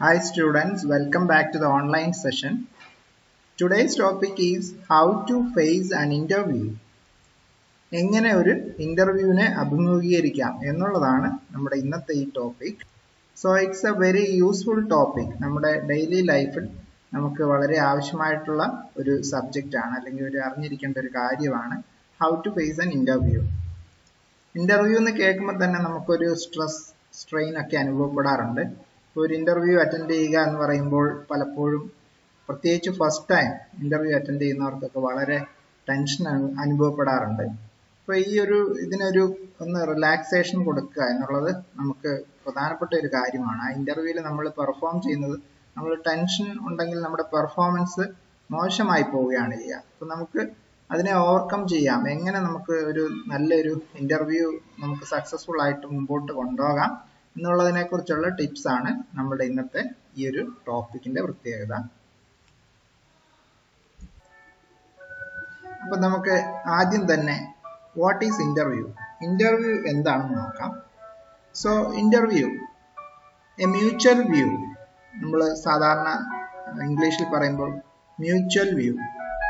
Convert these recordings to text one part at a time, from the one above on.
Hi students, welcome back to the online session. Today's topic is how to face an interview. എങ്ങനെ ഒരു ഇന്റർവ്യൂവിനെ അഭിമുഖീകരിക്കാം എന്നുള്ളതാണ് നമ്മുടെ ഇന്നത്തെ ഈ topic. So it's A very useful topic. നമ്മുടെ daily ലൈഫിൽ നമുക്ക് വളരെ ആവശ്യമായിട്ടുള്ള ഒരു സബ്ജക്റ്റ് ആണ്, അല്ലെങ്കിൽ ഒരു അറിഞ്ഞിരിക്കേണ്ട ഒരു കാര്യമാണ് how to face an interview. Interview എന്ന് കേൾക്കുമ്പോൾ തന്നെ നമുക്കൊരു സ്ട്രെയിൻ ഒക്കെ അനുഭവപ്പെടാറുണ്ട്. ഒരു ഇന്റർവ്യൂ അറ്റൻഡ് ചെയ്യുക എന്ന് പറയുമ്പോൾ പലപ്പോഴും, പ്രത്യേകിച്ച് ഫസ്റ്റ് ടൈം ഇന്റർവ്യൂ അറ്റൻഡ് ചെയ്യുന്നവർക്കൊക്കെ വളരെ ടെൻഷൻ അനുഭവപ്പെടാറുണ്ട്. അപ്പോൾ ഇതിനൊരു ഒന്ന് റിലാക്സേഷൻ കൊടുക്കുക എന്നുള്ളത് നമുക്ക് പ്രധാനപ്പെട്ട ഒരു കാര്യമാണ്. ആ ഇന്റർവ്യൂവിൽ നമ്മൾ പെർഫോം ചെയ്യുന്നത്, നമ്മൾ ടെൻഷൻ ഉണ്ടെങ്കിൽ നമ്മുടെ പെർഫോമൻസ് മോശമായി പോവുകയാണ് ചെയ്യുക. അപ്പോൾ നമുക്ക് അതിനെ ഓവർകം ചെയ്യാം. എങ്ങനെ നമുക്ക് ഒരു നല്ലൊരു ഇന്റർവ്യൂ നമുക്ക് സക്സസ്ഫുൾ ആയിട്ട് മുമ്പോട്ട് കൊണ്ടുപോകാം എന്നുള്ളതിനെ കുറിച്ചുള്ള ടിപ്സ് ആണ് നമ്മുടെ ഇന്നത്തെ ഈ ഒരു ടോപ്പിക്കിന്റെ പ്രത്യേകത. അപ്പൊ നമുക്ക് ആദ്യം തന്നെ വാട്ട് ഈസ് ഇന്റർവ്യൂ, ഇന്റർവ്യൂ എന്താണെന്ന് നോക്കാം. So interview A mutual view, നമ്മൾ സാധാരണ ഇംഗ്ലീഷിൽ പറയുമ്പോൾ മ്യൂച്വൽ വ്യൂ,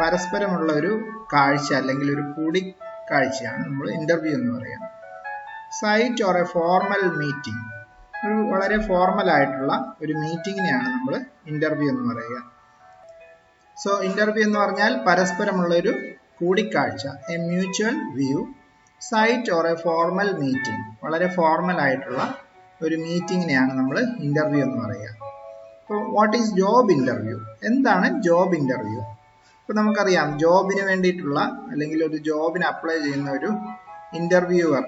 പരസ്പരമുള്ള ഒരു കാഴ്ച അല്ലെങ്കിൽ ഒരു കൂടിക്കാഴ്ചയാണ് നമ്മൾ ഇന്റർവ്യൂ എന്ന് പറയുക. Sight or a formal meeting, ഒരു വളരെ ഫോർമൽ ആയിട്ടുള്ള ഒരു മീറ്റിങ്ങിനെയാണ് നമ്മൾ ഇന്റർവ്യൂ എന്ന് പറയുക. സോ ഇന്റർവ്യൂ എന്ന് പറഞ്ഞാൽ പരസ്പരമുള്ള ഒരു കൂടിക്കാഴ്ച, a mutual view, sight or a formal meeting, വളരെ ഫോർമൽ ആയിട്ടുള്ള ഒരു മീറ്റിങ്ങിനെയാണ് നമ്മൾ ഇന്റർവ്യൂ എന്ന് പറയുക. അപ്പോൾ വാട്ട് ഈസ് ജോബ് ഇന്റർവ്യൂ, എന്താണ് ജോബ് ഇന്റർവ്യൂ? ഇപ്പൊ നമുക്കറിയാം, ജോബിന് വേണ്ടിയിട്ടുള്ള അല്ലെങ്കിൽ ഒരു ജോബിന് അപ്ലൈ ചെയ്യുന്ന ഒരു ഇന്റർവ്യൂവർ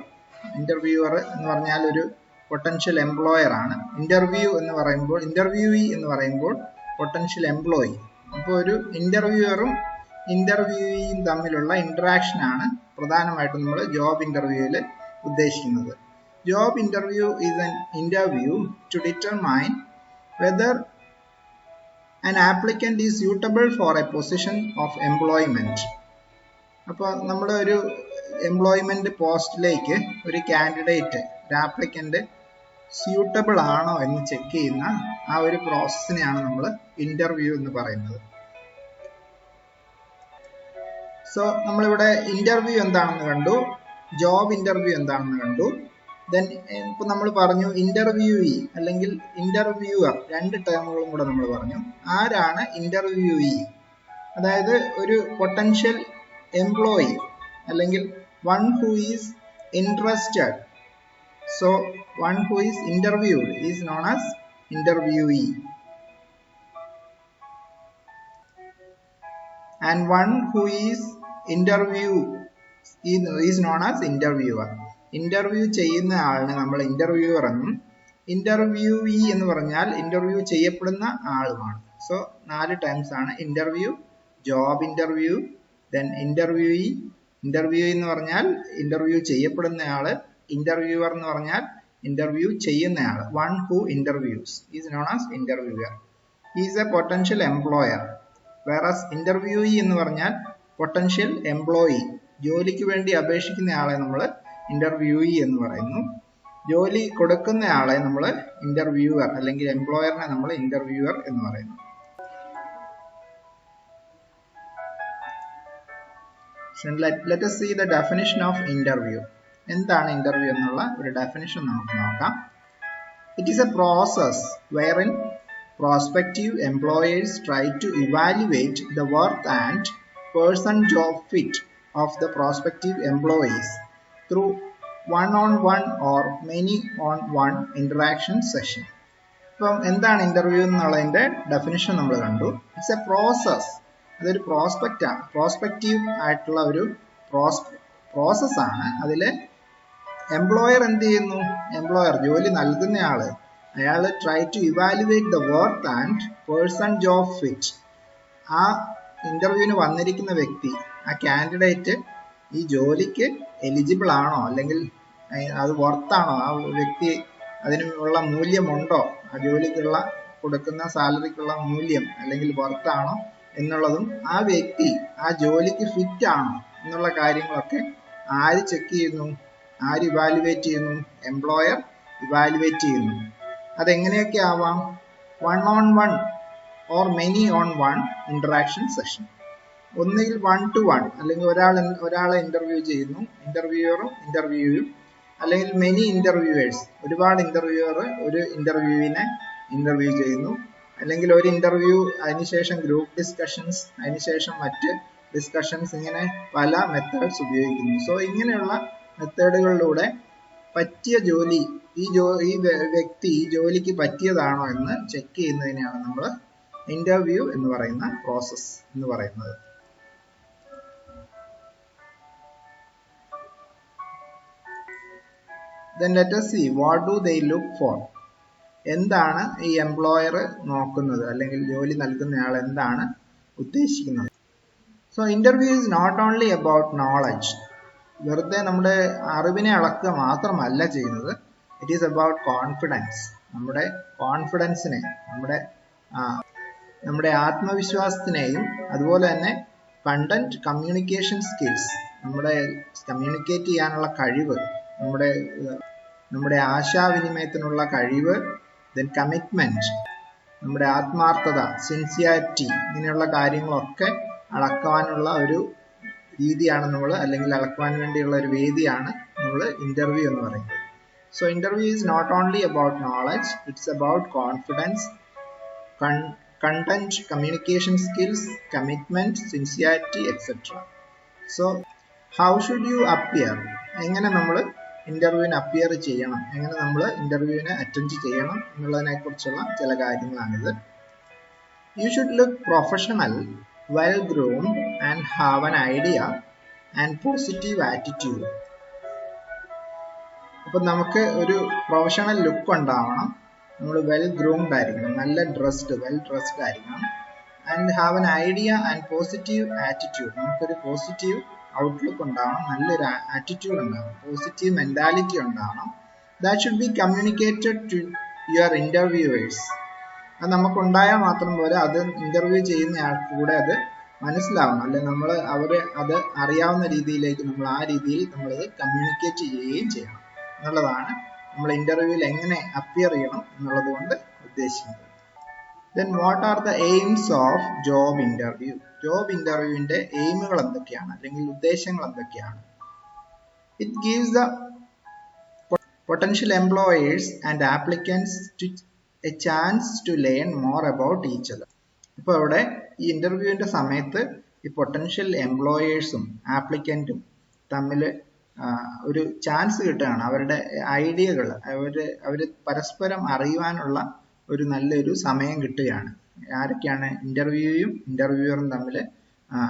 എന്ന് പറഞ്ഞാൽ ഒരു പൊട്ടൻഷ്യൽ എംപ്ലോയർ ആണ്. ഇന്റർവ്യൂ എന്ന് പറയുമ്പോൾ, ഇന്റർവ്യൂയി എന്ന് പറയുമ്പോൾ പൊട്ടൻഷ്യൽ എംപ്ലോയി. അപ്പോൾ ഒരു ഇന്റർവ്യൂവറും ഇന്റർവ്യൂയിയും തമ്മിലുള്ള ഇന്ററാക്ഷൻ ആണ് പ്രധാനമായിട്ടും നമ്മൾ ജോബ് ഇന്റർവ്യൂവിൽ ഉദ്ദേശിക്കുന്നത്. Job interview is an interview to determine whether an applicant is suitable for a position of employment. അപ്പോൾ നമ്മൾ ഒരു എംപ്ലോയ്മെന്റ് പോസ്റ്റിലേക്ക് ഒരു കാൻഡിഡേറ്റ്, ഒരു ആപ്ലിക്കന്റ് സ്യൂട്ടബിൾ ആണോ എന്ന് ചെക്ക് ചെയ്യുന്ന ആ ഒരു പ്രോസസ്സിനെയാണ് നമ്മൾ ഇന്റർവ്യൂ എന്ന് പറയുന്നത്. സോ നമ്മളിവിടെ ഇന്റർവ്യൂ എന്താണെന്ന് കണ്ടു, ജോബ് ഇന്റർവ്യൂ എന്താണെന്ന് കണ്ടു. ദെൻ ഇപ്പൊ നമ്മൾ പറഞ്ഞു ഇന്റർവ്യൂയി അല്ലെങ്കിൽ ഇന്റർവ്യൂവർ, രണ്ട് ടേമുകളും കൂടെ നമ്മൾ പറഞ്ഞു. ആരാണ് ഇന്റർവ്യൂയി? അതായത് ഒരു പൊട്ടൻഷ്യൽ എംപ്ലോയി അല്ലെങ്കിൽ one who is interested. So one who is interviewed is known as interviewee, and one who is interview is known as interviewer. Interview ചെയ്യുന്ന ആളിനെ നമ്മൾ ഇന്റർവ്യൂവർ എന്നും, ഇന്റർവ്യൂയി എന്ന് പറഞ്ഞാൽ ഇന്റർവ്യൂ ചെയ്യപ്പെടുന്ന ആളുമാണ്. സോ 4 ടൈംസ് ആണ് interview, job interview, then interviewee. Interview എന്ന് പറഞ്ഞാൽ ഇന്റർവ്യൂ ചെയ്യപ്പെടുന്ന ആള്, ഇന്റർവ്യൂവർ എന്ന് പറഞ്ഞാൽ ഇന്റർവ്യൂ ചെയ്യുന്ന ആള്. One who interviews is known as interviewer, is a potential employer. Whereas interviewee എന്ന് പറഞ്ഞാൽ പൊട്ടൻഷ്യൽ എംപ്ലോയി, ജോലിക്ക് വേണ്ടി അപേക്ഷിക്കുന്ന ആളെ നമ്മൾ ഇന്റർവ്യൂയി എന്ന് പറയുന്നു. ജോലി കൊടുക്കുന്ന ആളെ നമ്മൾ ഇന്റർവ്യൂവർ അല്ലെങ്കിൽ എംപ്ലോയറിനെ നമ്മൾ ഇന്റർവ്യൂവർ എന്ന് പറയുന്നു. Let us see the definition of interview. എന്താണ് ഇന്റർവ്യൂ എന്നുള്ള ഒരു ഡെഫിനിഷൻ നമുക്ക് നോക്കാം. It is a process wherein prospective employers try to evaluate the worth and person job fit of the prospective employees through one-on-one or many-on-one interaction session. അപ്പം എന്താണ് interview എന്നുള്ളതിന്റെ definition നമ്മൾ കണ്ടു. ഇറ്റ്സ് എ പ്രോസസ്, അതൊരു prospective ആയിട്ടുള്ള ഒരു process ആണ്. അതിൽ എംപ്ലോയർ എന്ത് ചെയ്യുന്നു? എംപ്ലോയർ, ജോലി നൽകുന്ന ആള്, അയാൾ try to evaluate the worth and person job fit. ആ ഇന്റർവ്യൂവിന് വന്നിരിക്കുന്ന വ്യക്തി, ആ കാൻഡിഡേറ്റ് ഈ ജോലിക്ക് എലിജിബിൾ ആണോ, അല്ലെങ്കിൽ അത് വർത്താണോ, ആ വ്യക്തി അതിനുള്ള മൂല്യമുണ്ടോ, ആ ജോലിക്കുള്ള കൊടുക്കുന്ന സാലറിക്കുള്ള മൂല്യം അല്ലെങ്കിൽ വർത്താണോ എന്നുള്ളതും, ആ വ്യക്തി ആ ജോലിക്ക് ഫിറ്റ് ആണോ എന്നുള്ള കാര്യങ്ങളൊക്കെ ആര് ചെക്ക് ചെയ്യുന്നു? ആര് ഇവാലുവേറ്റ് ചെയ്യുന്നു? എംപ്ലോയർ ഇവാലുവേറ്റ് ചെയ്യുന്നു. അതെങ്ങനെയൊക്കെ ആവാം? 1-on-1 or many-on-1 interaction session. ഒന്നുകിൽ 1-to-1 അല്ലെങ്കിൽ ഒരാളെ ഇന്റർവ്യൂ ചെയ്യുന്നു, ഇന്റർവ്യൂവറും ഇന്റർവ്യൂവും, അല്ലെങ്കിൽ മെനി ഇന്റർവ്യൂവേഴ്സ്, ഒരുപാട് ഇന്റർവ്യൂവർ ഒരു ഇന്റർവ്യൂവിനെ ഇന്റർവ്യൂ ചെയ്യുന്നു, അല്ലെങ്കിൽ ഒരു ഇന്റർവ്യൂ അതിനുശേഷം ഗ്രൂപ്പ് ഡിസ്കഷൻസ്, അതിനുശേഷം മറ്റ് ഡിസ്കഷൻസ്, ഇങ്ങനെ പല മെത്തേഡ്സ് ഉപയോഗിക്കുന്നു. സോ ഇങ്ങനെയുള്ള മെത്തേഡുകളിലൂടെ പറ്റിയ ജോലി, ഈ വ്യക്തി ഈ ജോലിക്ക് പറ്റിയതാണോ എന്ന് ചെക്ക് ചെയ്യുന്നതിനെയാണ് നമ്മൾ ഇന്റർവ്യൂ എന്ന് പറയുന്ന പ്രോസസ് എന്ന് പറയുന്നത്. Then let us see what do they look for. എന്താണ് ഈ എംപ്ലോയർ നോക്കുന്നത്, അല്ലെങ്കിൽ ജോലി നൽകുന്നയാൾ എന്താണ് ഉദ്ദേശിക്കുന്നത്? So interview is not only about knowledge. വെറുതെ നമ്മുടെ അറിവിനെ അളക്കുക മാത്രമല്ല ചെയ്യുന്നത്. It is about confidence. നമ്മുടെ കോൺഫിഡൻസിനെ, നമ്മുടെ ആത്മവിശ്വാസത്തിനെയും, അതുപോലെ തന്നെ കണ്ടന്റ് കമ്മ്യൂണിക്കേഷൻ സ്കിൽസ്, നമ്മുടെ കമ്മ്യൂണിക്കേറ്റ് ചെയ്യാനുള്ള കഴിവ്, നമ്മുടെ ആശയവിനിമയത്തിനുള്ള കഴിവ്, ദെൻ കമ്മിറ്റ്മെന്റ്, നമ്മുടെ ആത്മാർത്ഥത, സിൻസിയാരിറ്റി, ഇങ്ങനെയുള്ള കാര്യങ്ങളൊക്കെ അളക്കാനുള്ള ഒരു രീതിയാണ് നമ്മൾ, അല്ലെങ്കിൽ അളക്കുവാൻ വേണ്ടിയുള്ള ഒരു വേദിയാണ് നമ്മൾ ഇന്റർവ്യൂ എന്ന് പറയുന്നത്. So interview is not only about knowledge, it's about confidence, content communication skills, commitment, sincerity, etc. So how should you appear? എങ്ങനെ നമ്മൾ ഇന്റർവ്യൂവിന് അപ്പിയർ ചെയ്യണം, എങ്ങനെ നമ്മൾ ഇന്റർവ്യൂവിനെ അറ്റൻഡ് ചെയ്യണം എന്നുള്ളതിനെ കുറിച്ചുള്ള ചില കാര്യങ്ങളാണിത്. You should look professional, well groomed and have an idea and positive attitude. അപ്പോൾ നമുക്ക് ഒരു പ്രൊഫഷണൽ ലുക്ക് ഉണ്ടാവണം, നമ്മൾ വെൽ ഗ്രൂംഡ് ആയിരിക്കണം, നല്ല വെൽ ഡ്രസ്ഡ് ആയിരിക്കണം, and have an idea and positive attitude. നമുക്കൊരു പോസിറ്റീവ് ഔട്ട്ലുക്ക് ഉണ്ടാവണം, നല്ലൊരു ആറ്റിറ്റ്യൂഡ് ഉണ്ടാവണം, പോസിറ്റീവ് മെന്റാലിറ്റി ഉണ്ടാവണം. That should be communicated to your interviewers. അത് നമുക്കുണ്ടായാൽ മാത്രം പോലെ, അത് ഇന്റർവ്യൂ ചെയ്യുന്ന ആൾക്ക് കൂടെ അത് മനസ്സിലാവണം, അല്ലെങ്കിൽ അവർ അത് അറിയാവുന്ന രീതിയിലേക്ക് നമ്മൾ ആ രീതിയിൽ നമ്മളത് കമ്മ്യൂണിക്കേറ്റ് ചെയ്യുകയും ചെയ്യണം എന്നുള്ളതാണ് നമ്മൾ ഇന്റർവ്യൂവിൽ എങ്ങനെ അപ്പിയർ ചെയ്യണം എന്നുള്ളത് കൊണ്ട് ഉദ്ദേശിക്കുന്നത്. Then what are the aims of job interview? Job ഇന്റർവ്യൂവിന്റെ എയിമുകൾ എന്തൊക്കെയാണ്, അല്ലെങ്കിൽ ഉദ്ദേശങ്ങൾ എന്തൊക്കെയാണ്? It gives the potential employers and applicants a chance to learn more about each other. ഇപ്പോൾ ഇവിടെ ഈ ഇന്റർവ്യൂവിന്റെ സമയത്ത് ഈ പൊട്ടൻഷ്യൽ എംപ്ലോയേഴ്സും ആപ്ലിക്കന്റും തമ്മിൽ ഒരു ചാൻസ് കിട്ടുകയാണ്. അവരുടെ ഐഡിയകൾ അവർ പരസ്പരം അറിയുവാനുള്ള ഒരു നല്ലൊരു സമയം കിട്ടുകയാണ്. ആരൊക്കെയാണ്? ഇന്റർവ്യൂയും ഇന്റർവ്യൂവറും തമ്മിൽ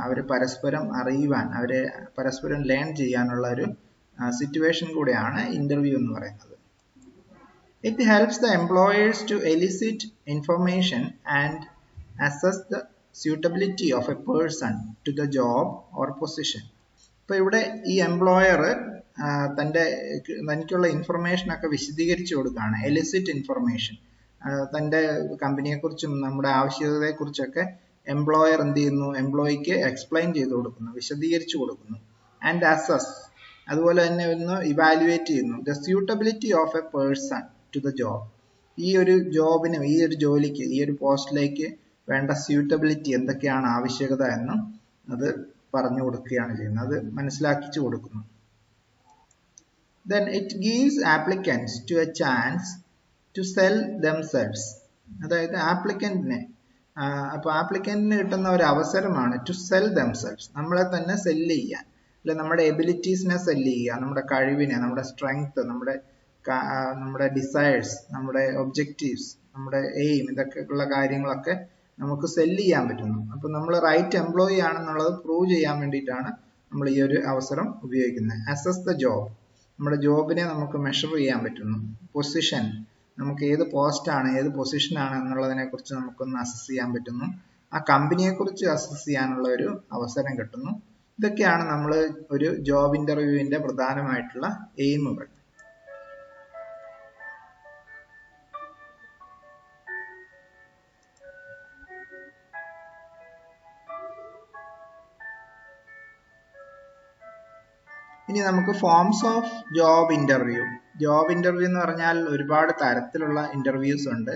അവർ പരസ്പരം അറിയുവാൻ, അവരെ പരസ്പരം ലേൺ ചെയ്യാനുള്ള ഒരു സിറ്റുവേഷൻ കൂടെയാണ് ഇന്റർവ്യൂ എന്ന് പറയുന്നത്. It helps the employers to elicit information and assess the suitability of a person to the job or position. ഇപ്പൊ ഇവിടെ ഈ എംപ്ലോയർ തനിക്കുള്ള ഇൻഫർമേഷൻ ഒക്കെ വിശദീകരിച്ചു കൊടുക്കുകയാണ്. എലിസിറ്റ് ഇൻഫർമേഷൻ, തന്റെ കമ്പനിയെക്കുറിച്ചും നമ്മുടെ ആവശ്യകതയെക്കുറിച്ചൊക്കെ എംപ്ലോയർ എന്ത് ചെയ്യുന്നു? എംപ്ലോയിക്ക് എക്സ്പ്ലെയിൻ ചെയ്ത് കൊടുക്കുന്നു, വിശദീകരിച്ചു കൊടുക്കുന്നു. ആൻഡ് അസസ്, അതുപോലെ തന്നെ ഒന്ന് ഇവാലുവേറ്റ് ചെയ്യുന്നു. The suitability of a person to the job. ഈ ഒരു ജോബിന്, ഈ ഒരു ജോലിക്ക്, ഈ ഒരു പോസ്റ്റിലേക്ക് വേണ്ട സ്യൂട്ടബിലിറ്റി, എന്തൊക്കെയാണ് ആവശ്യകത എന്നും അത് പറഞ്ഞു കൊടുക്കുകയാണ് ചെയ്യുന്നത്, അത് മനസ്സിലാക്കിച്ചു കൊടുക്കുന്നു. Then it gives applicants to a chance to sell themselves. അതായത് ആപ്ലിക്കന്റിന് കിട്ടുന്ന ഒരു അവസരമാണ് ടു സെൽ ദംസെൽസ്, നമ്മളെ തന്നെ സെല്ല് ചെയ്യാൻ, അല്ലെ നമ്മുടെ എബിലിറ്റീസിനെ സെല്ല് ചെയ്യുക, നമ്മുടെ കഴിവിനെ, നമ്മുടെ സ്ട്രെങ്ത്, നമ്മുടെ ഡിസയേഴ്സ്, നമ്മുടെ ഒബ്ജക്റ്റീവ്സ്, നമ്മുടെ എയിം, ഇതൊക്കെയുള്ള കാര്യങ്ങളൊക്കെ നമുക്ക് സെല്ല് ചെയ്യാൻ പറ്റുന്നു. അപ്പൊ നമ്മൾ റൈറ്റ് എംപ്ലോയി ആണെന്നുള്ളത് പ്രൂവ് ചെയ്യാൻ വേണ്ടിയിട്ടാണ് നമ്മൾ ഈ ഒരു അവസരം ഉപയോഗിക്കുന്നത്. അസസ് ദ ജോബ്, നമ്മുടെ ജോബിനെ നമുക്ക് മെഷർ ചെയ്യാൻ പറ്റുന്നു. പൊസിഷൻ, നമുക്ക് ഏത് പോസ്റ്റാണ്, ഏത് പൊസിഷനാണ് എന്നുള്ളതിനെ കുറിച്ച് നമുക്കൊന്ന് അസസ് ചെയ്യാൻ പറ്റുന്നു. ആ കമ്പനിയെ കുറിച്ച് അസസ് ചെയ്യാനുള്ള ഒരു അവസരം കിട്ടുന്നു. ഇതൊക്കെയാണ് നമ്മൾ ഒരു ജോബ് ഇന്റർവ്യൂവിന്റെ പ്രധാനമായിട്ടുള്ള എയിമുകൾ. ഇനി നമുക്ക് forms of job interview. Job interview എന്ന് പറഞ്ഞാൽ ഒരുപാട് തരത്തിലുള്ള ഇന്റർവ്യൂസ് ഉണ്ട്.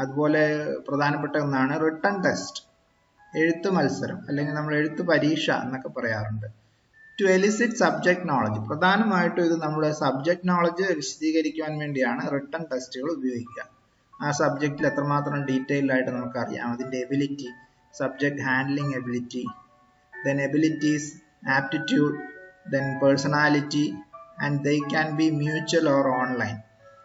അതുപോലെ പ്രധാനപ്പെട്ട ഒന്നാണ് റിട്ടൺ ടെസ്റ്റ്, എഴുത്ത് മത്സരം അല്ലെങ്കിൽ നമ്മൾ എഴുത്ത് പരീക്ഷ എന്നൊക്കെ പറയാറുണ്ട്. ടു എലിസിറ്റ് സബ്ജക്ട് നോളജ്, പ്രധാനമായിട്ടും ഇത് നമ്മുടെ സബ്ജക്ട് നോളജ് വിശദീകരിക്കാൻ വേണ്ടിയാണ് റിട്ടൺ ടെസ്റ്റുകൾ ഉപയോഗിക്കുക. ആ സബ്ജക്റ്റിൽ എത്രമാത്രം ഡീറ്റെയിൽഡ് ആയിട്ട് നമുക്കറിയാം, അതിൻ്റെ ability, subject handling ability, then abilities, aptitude, then personality, and they can be mutual or online.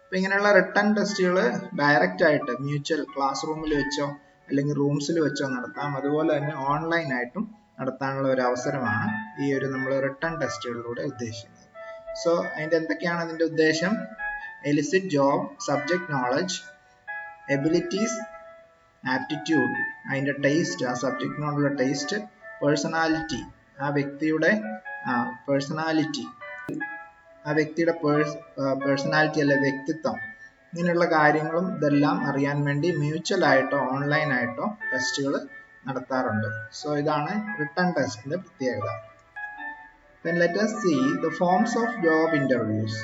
അപ്പോൾ ഇങ്ങനെയുള്ള റിട്ടൺ ടെസ്റ്റുകൾ ഡയറക്റ്റ് ആയിട്ട് മ്യൂച്വൽ ക്ലാസ് റൂമിൽ വെച്ചോ അല്ലെങ്കിൽ റൂംസിൽ വെച്ചോ നടത്താം. അതുപോലെ തന്നെ ഓൺലൈനായിട്ടും നടത്താനുള്ള ഒരു അവസരമാണ് ഈ ഒരു നമ്മൾ റിട്ടൺ ടെസ്റ്റുകളിലൂടെ ഉദ്ദേശിക്കുന്നത്. സോ അതിൻ്റെ എന്തൊക്കെയാണ് അതിൻ്റെ ഉദ്ദേശം? Elicit job, subject knowledge, abilities, aptitude, അതിൻ്റെ ടേസ്റ്റ്, ആ സബ്ജക്റ്റിനോടുള്ള ടേസ്റ്റ്, പേഴ്സണാലിറ്റി, ആ വ്യക്തിയുടെ പേഴ്സണാലിറ്റി, ആ വ്യക്തിയുടെ പേഴ്സണാലിറ്റി അല്ലെ വ്യക്തിത്വം, ഇങ്ങനെയുള്ള കാര്യങ്ങളും ഇതെല്ലാം അറിയാൻ വേണ്ടി മ്യൂച്വൽ ആയിട്ടോ ഓൺലൈൻ ആയിട്ടോ ടെസ്റ്റുകൾ നടത്താറുണ്ട്. സോ ഇതാണ് റിട്ടൺ ടെസ്റ്റിന്റെ പ്രത്യേകത. Then let us see the forms of job interviews.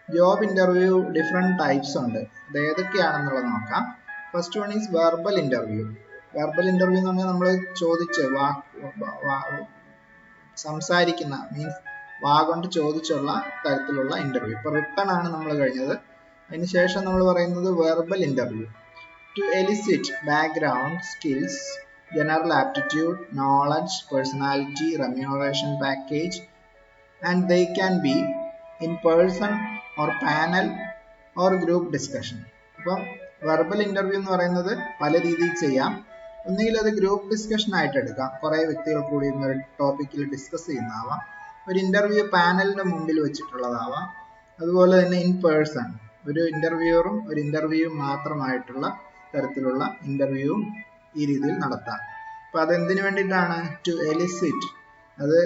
Job interview different types ഉണ്ട്. അത് ഏതൊക്കെയാണെന്നുള്ളത് നോക്കാം. First one is verbal interview. Verbal interview എന്ന് പറഞ്ഞാൽ നമ്മൾ ചോദിച്ച് സംസാരിക്കുന്ന മീൻസ് കൊണ്ട് ചോദിച്ചുള്ള തരത്തിലുള്ള ഇന്റർവ്യൂ. ഇപ്പൊ റിട്ടൺ ആണ് നമ്മൾ കഴിഞ്ഞത്. അതിനുശേഷം നമ്മൾ പറയുന്നത് verbal interview. To elicit background, skills, general aptitude, knowledge, personality, remuneration package, and they can be in person or panel or group discussion. അപ്പം വെർബൽ ഇന്റർവ്യൂ എന്ന് പറയുന്നത് പല രീതിയിൽ ചെയ്യാം. ഒന്നുകിൽ അത് ഗ്രൂപ്പ് ഡിസ്കഷൻ ആയിട്ട് എടുക്കാം, കുറെ വ്യക്തികൾ കൂടി ഒരു ടോപ്പിക്കിൽ ഡിസ്കസ് ചെയ്യുന്നതാവാം. ഒരു ഇന്റർവ്യൂ പാനലിന്റെ മുമ്പിൽ വെച്ചിട്ടുള്ളതാവാം. അതുപോലെ തന്നെ ഇൻ പേഴ്സൺ, ഒരു ഇന്റർവ്യൂറും ഒരു ഇന്റർവ്യൂവും മാത്രമായിട്ടുള്ള തരത്തിലുള്ള ഇന്റർവ്യൂവും ഈ രീതിയിൽ നടത്താം. അപ്പൊ അതെന്തിനു വേണ്ടിയിട്ടാണ്? ടു എലിസിറ്റ്, അത്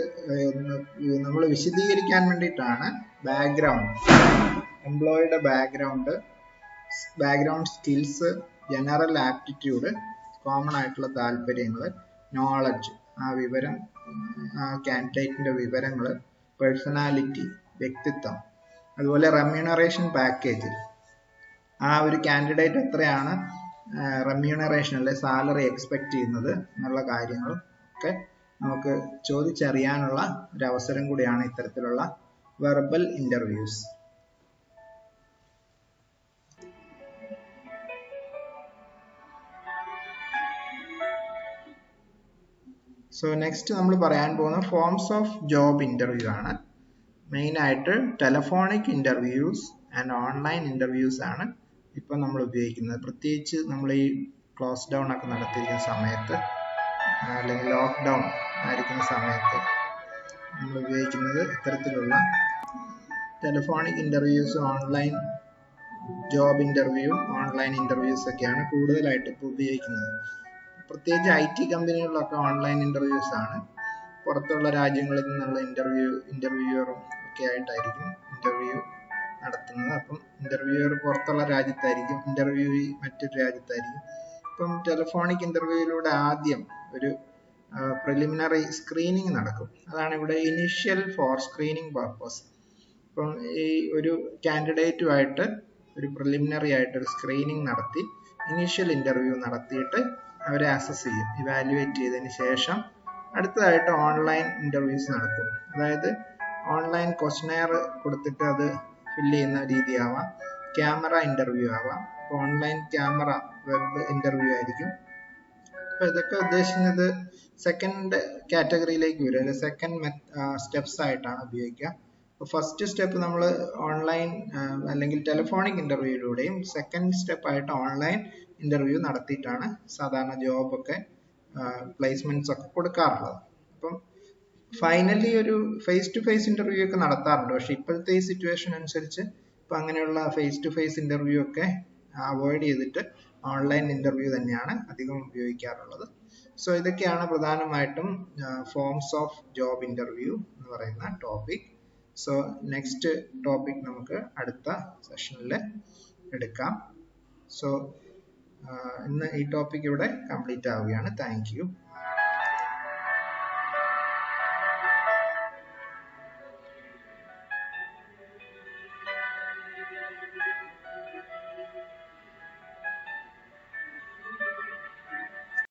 നമ്മൾ വിശദീകരിക്കാൻ വേണ്ടിയിട്ടാണ്. ബാക്ക്ഗ്രൗണ്ട്, എംപ്ലോയിയുടെ background skills, general aptitude, common ആയിട്ടുള്ള താല്പര്യങ്ങൾ, നോളജ്, ആ വിവരം, ആ കാൻഡിഡേറ്റിന്റെ വിവരങ്ങൾ, പേഴ്സണാലിറ്റി, വ്യക്തിത്വം, അതുപോലെ റെമ്യൂണറേഷൻ പാക്കേജ്, ആ ഒരു കാൻഡിഡേറ്റ് എത്രയാണ് റെമ്യൂണറേഷൻ അല്ലെ സാലറി എക്സ്പെക്ട് ചെയ്യുന്നത് എന്നുള്ള കാര്യങ്ങളും ഒക്കെ നമുക്ക് ചോദിച്ചറിയാനുള്ള ഒരു അവസരം കൂടിയാണ് ഇത്തരത്തിലുള്ള വെർബൽ ഇന്റർവ്യൂസ്. സോ നെക്സ്റ്റ് നമ്മൾ പറയാൻ പോകുന്ന ഫോംസ് ഓഫ് ജോബ് ഇന്റർവ്യൂ ആണ്. മെയിൻ ആയിട്ട് telephonic interviews and online interviews ആണ് ഇപ്പം നമ്മൾ ഉപയോഗിക്കുന്നത്. പ്രത്യേകിച്ച് നമ്മൾ ഈ ക്ലോസ് ഡൗൺ ഒക്കെ നടത്തിയിരിക്കുന്ന സമയത്ത് അല്ലെങ്കിൽ ലോക്ക്ഡൗൺ ആയിരിക്കുന്ന സമയത്ത് നമ്മൾ ഉപയോഗിക്കുന്നത് ഇത്തരത്തിലുള്ള telephonic interviews, online job interview, online interviews ഒക്കെയാണ് കൂടുതലായിട്ട് ഇപ്പോൾ ഉപയോഗിക്കുന്നത്. പ്രത്യേകിച്ച് IT കമ്പനികളിലൊക്കെ ഓൺലൈൻ ഇന്റർവ്യൂസ് ആണ്. പുറത്തുള്ള രാജ്യങ്ങളിൽ നിന്നുള്ള ഇന്റർവ്യൂവറും ഒക്കെ ആയിട്ടായിരിക്കും ഇന്റർവ്യൂ നടത്തുന്നത്. അപ്പം ഇന്റർവ്യൂവർ പുറത്തുള്ള രാജ്യത്തായിരിക്കും, ഇന്റർവ്യൂ മറ്റൊരു രാജ്യത്തായിരിക്കും. ഇപ്പം ടെലിഫോണിക് ഇന്റർവ്യൂയിലൂടെ ആദ്യം ഒരു പ്രിലിമിനറി സ്ക്രീനിങ് നടക്കും. അതാണ് ഇവിടെ ഇനിഷ്യൽ ഫോർ സ്ക്രീനിങ് പർപ്പസ്. ഇപ്പം ഈ ഒരു കാൻഡിഡേറ്റുമായിട്ട് ഒരു പ്രിലിമിനറി ആയിട്ട് ഒരു സ്ക്രീനിങ് നടത്തി ഇനീഷ്യൽ ഇന്റർവ്യൂ നടത്തിയിട്ട് അവരെ അസസ് ചെയ്യും. ഇവാലുവേറ്റ് ചെയ്തതിന് ശേഷം അടുത്തതായിട്ട് ഓൺലൈൻ ഇന്റർവ്യൂസ് നടക്കും. അതായത് ഓൺലൈൻ ക്വസ്റ്റനെയർ കൊടുത്തിട്ട് അത് ഫില്ല് ചെയ്യുന്ന രീതിയാവാം, ക്യാമറ ഇന്റർവ്യൂ ആവാം. അപ്പോൾ ഓൺലൈൻ ക്യാമറ വെബ് ഇന്റർവ്യൂ ആയിരിക്കും. അപ്പോൾ ഇതൊക്കെ ഉദ്ദേശിക്കുന്നത് സെക്കൻഡ് കാറ്റഗറിയിലേക്ക് വരും, അല്ലെങ്കിൽ സെക്കൻഡ് സ്റ്റെപ്സ് ആയിട്ടാണ് ഉപയോഗിക്കുക. അപ്പോൾ ഫസ്റ്റ് സ്റ്റെപ്പ് നമ്മൾ ഓൺലൈൻ അല്ലെങ്കിൽ ടെലിഫോണിക് ഇന്റർവ്യൂയിലൂടെയും സെക്കൻഡ് സ്റ്റെപ്പ് ആയിട്ട് ഓൺലൈൻ ഇന്റർവ്യൂ നടത്തിയിട്ടാണ് സാധാരണ ജോബൊക്കെ പ്ലേസ്മെന്റ്സ് ഒക്കെ കൊടുക്കാറുള്ളത്. അപ്പം ഫൈനലി ഒരു ഫേസ് ടു ഫേസ് ഇന്റർവ്യൂ ഒക്കെ നടത്താറുണ്ട്. പക്ഷെ ഇപ്പോഴത്തെ ഈ സിറ്റുവേഷൻ അനുസരിച്ച് ഇപ്പം അങ്ങനെയുള്ള ഫേസ് ടു ഫേസ് ഇന്റർവ്യൂ ഒക്കെ അവോയ്ഡ് ചെയ്തിട്ട് ഓൺലൈൻ ഇന്റർവ്യൂ തന്നെയാണ് അധികം ഉപയോഗിക്കാറുള്ളത്. സോ ഇതൊക്കെയാണ് പ്രധാനമായിട്ടും ഫോംസ് ഓഫ് ജോബ് ഇന്റർവ്യൂ എന്ന് പറയുന്ന ടോപ്പിക്. സോ നെക്സ്റ്റ് ടോപ്പിക് നമുക്ക് അടുത്ത സെഷനിൽ എടുക്കാം. സോ ഇന്ന് ഈ ടോപ്പിക് ഇവിടെ കംപ്ലീറ്റ് ആവുകയാണ്. Thank you.